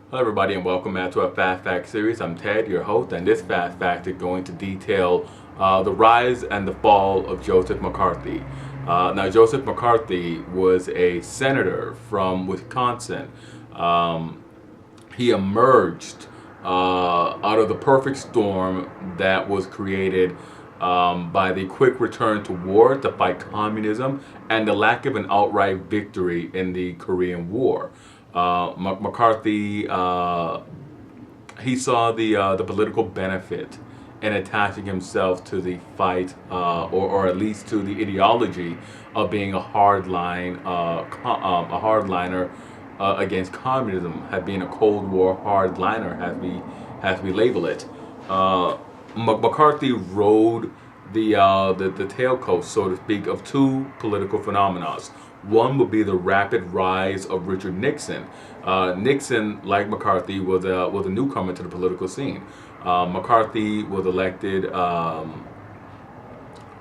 Hello everybody and welcome back to our Fast Fact series. I'm Ted, your host, and this Fast Fact is going to detail the rise and the fall of Joseph McCarthy. Now, Joseph McCarthy was a senator from Wisconsin. He emerged out of the perfect storm that was created by the quick return to war to fight communism and the lack of an outright victory in the Korean War. McCarthy he saw the political benefit in attaching himself to the fight, or at least to the ideology of being a hardliner against communism, had been a Cold War hardliner, as we label it. McCarthy rode the tailcoat, so to speak, of two political phenomena. One would be the rapid rise of Richard Nixon. Nixon, like McCarthy, was a newcomer to the political scene. McCarthy was elected.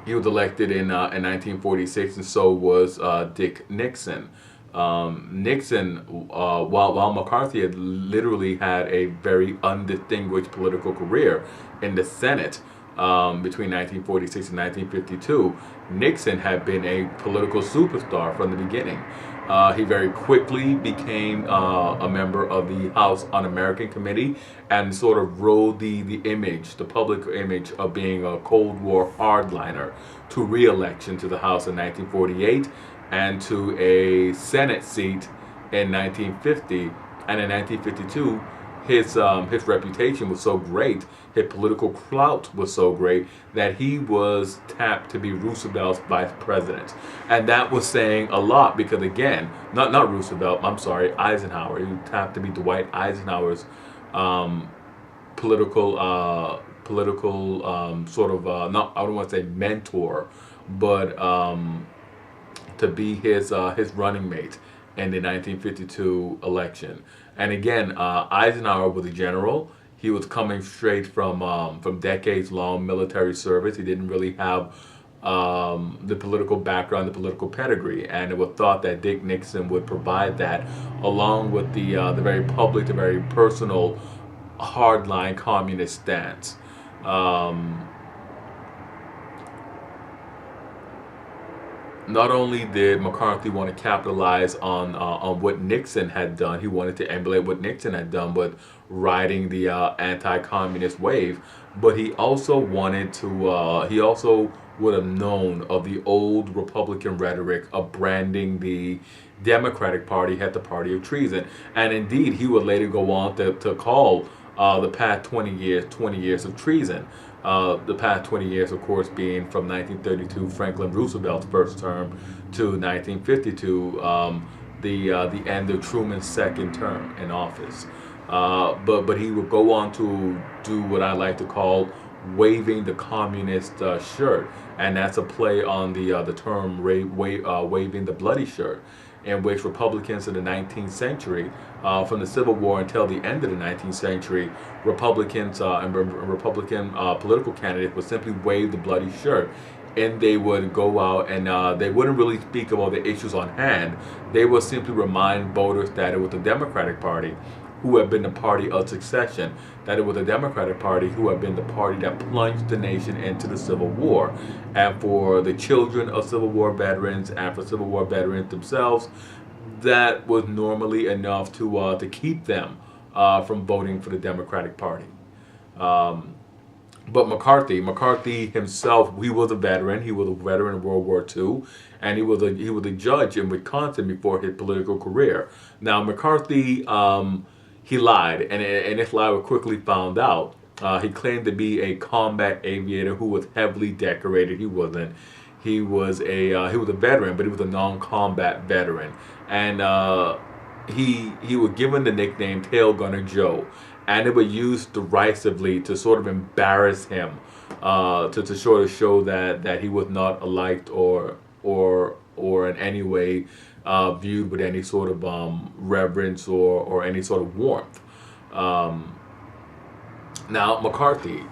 He was elected in 1946, and so was Dick Nixon. Nixon, while McCarthy had literally had a very undistinguished political career in the Senate between 1946 and 1952, Nixon had been a political superstar from the beginning. He very quickly became a member of the House Un-American Committee and sort of rode the image, the public image of being a Cold War hardliner to re-election to the House in 1948 and to a Senate seat in 1950. And in 1952, his reputation was so great, his political clout was so great, that he was tapped to be Roosevelt's vice president. And that was saying a lot because, again, not Roosevelt, I'm sorry, Eisenhower. He was tapped to be Dwight Eisenhower's political sort of, not, I don't want to say mentor, but to be his running mate in the 1952 election. And again, Eisenhower was a general. He was coming straight from decades-long military service. He didn't really have the political background, the political pedigree, and it was thought that Dick Nixon would provide that, along with the very public, the very personal, hardline communist stance. Not only did McCarthy want to capitalize on what Nixon had done, he wanted to emulate what Nixon had done with riding the anti-communist wave, but he also wanted to. He also would have known of the old Republican rhetoric of branding the Democratic Party as the party of treason, and indeed he would later go on to call the past 20 years of treason. The past 20 years, of course, being from 1932, Franklin Roosevelt's first term, to 1952, the end of Truman's second term in office. But he would go on to do what I like to call waving the communist shirt, and that's a play on the term waving the bloody shirt, in which Republicans in the 19th century, from the Civil War until the end of the 19th century, Republicans and Republican political candidates would simply wave the bloody shirt, and they would go out and they wouldn't really speak about the issues on hand. They would simply remind voters that it was the Democratic Party who had been the party of succession, that it was the Democratic Party who had been the party that plunged the nation into the Civil War. And for the children of Civil War veterans and for Civil War veterans themselves, that was normally enough to keep them from voting for the Democratic Party. But McCarthy himself, he was a veteran. He was a veteran of World War II, and he was a judge in Wisconsin before his political career. Now McCarthy, he lied, and this lie was quickly found out. He claimed to be a combat aviator who was heavily decorated. He wasn't. He was a veteran, but he was a non-combat veteran, and he was given the nickname Tail Gunner Joe, and it was used derisively to sort of embarrass him, to sort of show that he was not liked or in any way viewed with any sort of reverence or any sort of warmth. Now McCarthy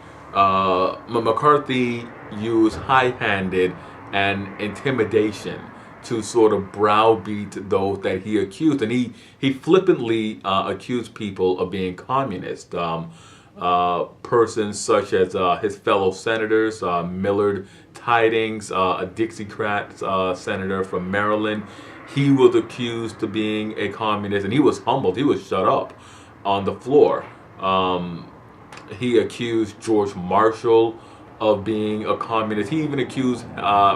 used high-handed and intimidation to sort of browbeat those that he accused, and he flippantly accused people of being communist. Persons such as his fellow senators, Millard Tydings, a Dixiecrat senator from Maryland. He was accused of being a communist, and he was humbled. He was shut up on the floor. He accused George Marshall of being a communist. He even accused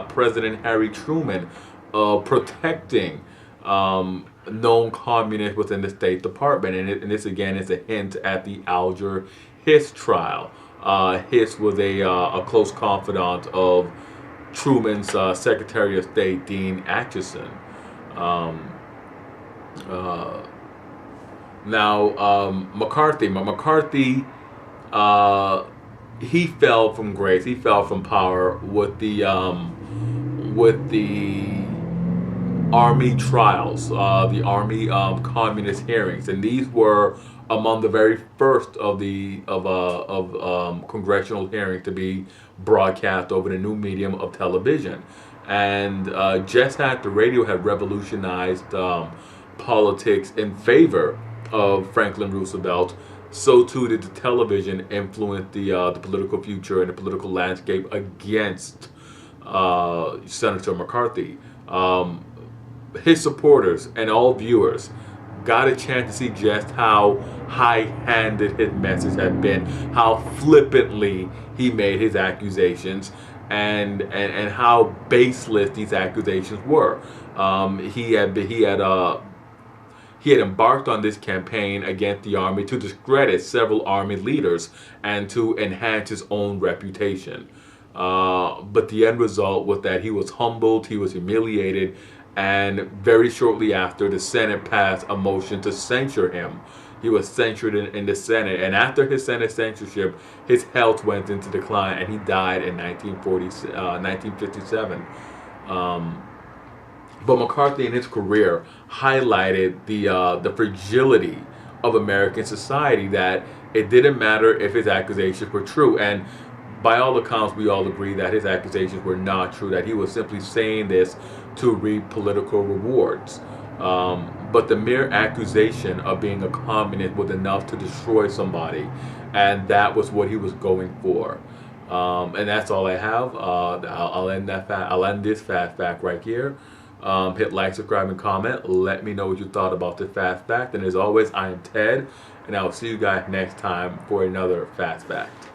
President Harry Truman of protecting known communists within the State Department. And this again is a hint at the Alger Hiss trial. Hiss was a close confidant of Truman's Secretary of State, Dean Acheson. McCarthy, he fell from grace. He fell from power with the Army trials, the Army communist hearings, and these were among the very first of congressional hearings to be broadcast over the new medium of television. And just as the radio had revolutionized politics in favor of Franklin Roosevelt, so too did the television influence the political future and the political landscape against Senator McCarthy. His supporters and all viewers got a chance to see just how high-handed his message had been, how flippantly he made his accusations, and how baseless these accusations were. He had embarked on this campaign against the Army to discredit several Army leaders and to enhance his own reputation. But the end result was that he was humbled, he was humiliated, and very shortly after, the Senate passed a motion to censure him. He was censured in the Senate, and after his Senate censorship, his health went into decline, and he died in 1957. But McCarthy in his career highlighted the fragility of American society, that it didn't matter if his accusations were true. And by all accounts, we all agree that his accusations were not true, that he was simply saying this to reap political rewards. But the mere accusation of being a communist was enough to destroy somebody, and that was what he was going for. And that's all I have. I'll end this fast fact right here. Hit like, subscribe, and comment. Let me know what you thought about this fast fact. And as always, I am Ted, and I will see you guys next time for another fast fact.